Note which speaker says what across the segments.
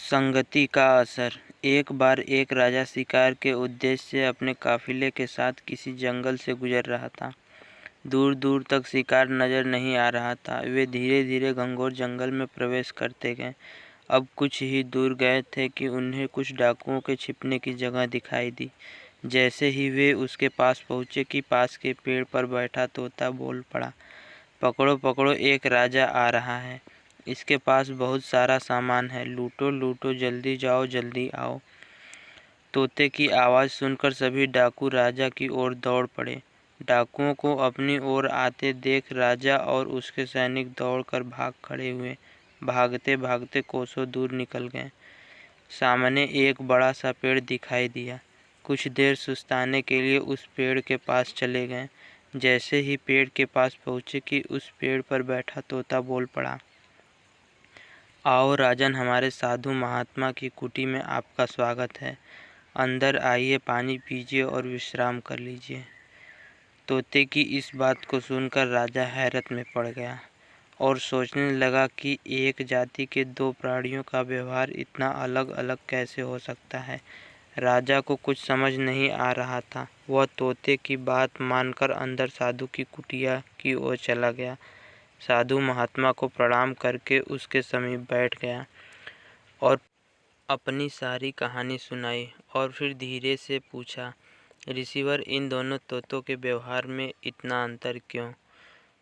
Speaker 1: संगति का असर। एक बार एक राजा शिकार के उद्देश्य से अपने काफिले के साथ किसी जंगल से गुजर रहा था। दूर दूर तक शिकार नजर नहीं आ रहा था। वे धीरे धीरे घंघोर जंगल में प्रवेश करते गए। अब कुछ ही दूर गए थे कि उन्हें कुछ डाकुओं के छिपने की जगह दिखाई दी। जैसे ही वे उसके पास पहुंचे कि पास के पेड़ पर बैठा तोता बोल पड़ा, पकड़ो पकड़ो, एक राजा आ रहा है। इसके पास बहुत सारा सामान है, लूटो लूटो, जल्दी जाओ जल्दी आओ। तोते की आवाज़ सुनकर सभी डाकू राजा की ओर दौड़ पड़े। डाकुओं को अपनी ओर आते देख राजा और उसके सैनिक दौड़कर भाग खड़े हुए। भागते भागते कोसों दूर निकल गए। सामने एक बड़ा सा पेड़ दिखाई दिया। कुछ देर सुस्ताने के लिए उस पेड़ के पास चले गए। जैसे ही पेड़ के पास पहुँचे कि उस पेड़ पर बैठा तोता बोल पड़ा, आओ राजन, हमारे साधु महात्मा की कुटी में आपका स्वागत है। अंदर आइए, पानी पीजिए और विश्राम कर लीजिए। तोते की इस बात को सुनकर राजा हैरत में पड़ गया और सोचने लगा कि एक जाति के दो प्राणियों का व्यवहार इतना अलग अलग कैसे हो सकता है। राजा को कुछ समझ नहीं आ रहा था। वह तोते की बात मानकर अंदर साधु की कुटिया की ओर चला गया। साधु महात्मा को प्रणाम करके उसके समीप बैठ गया और अपनी सारी कहानी सुनाई और फिर धीरे से पूछा, ऋषिवर, इन दोनों तोतों के व्यवहार में इतना अंतर क्यों?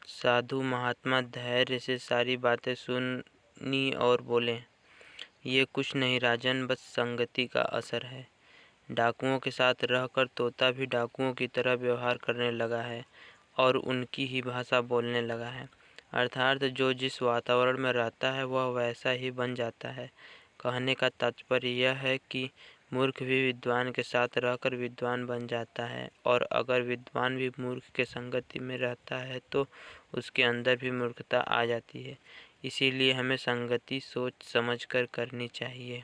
Speaker 1: साधु महात्मा धैर्य से सारी बातें सुनी और बोले, ये कुछ नहीं राजन, बस संगति का असर है। डाकुओं के साथ रहकर तोता भी डाकुओं की तरह व्यवहार करने लगा है और उनकी ही भाषा बोलने लगा है। अर्थात जो जिस वातावरण में रहता है वह वैसा ही बन जाता है। कहने का तात्पर्य यह है कि मूर्ख भी विद्वान के साथ रहकर विद्वान बन जाता है, और अगर विद्वान भी मूर्ख के संगति में रहता है तो उसके अंदर भी मूर्खता आ जाती है। इसीलिए हमें संगति सोच समझकर करनी चाहिए।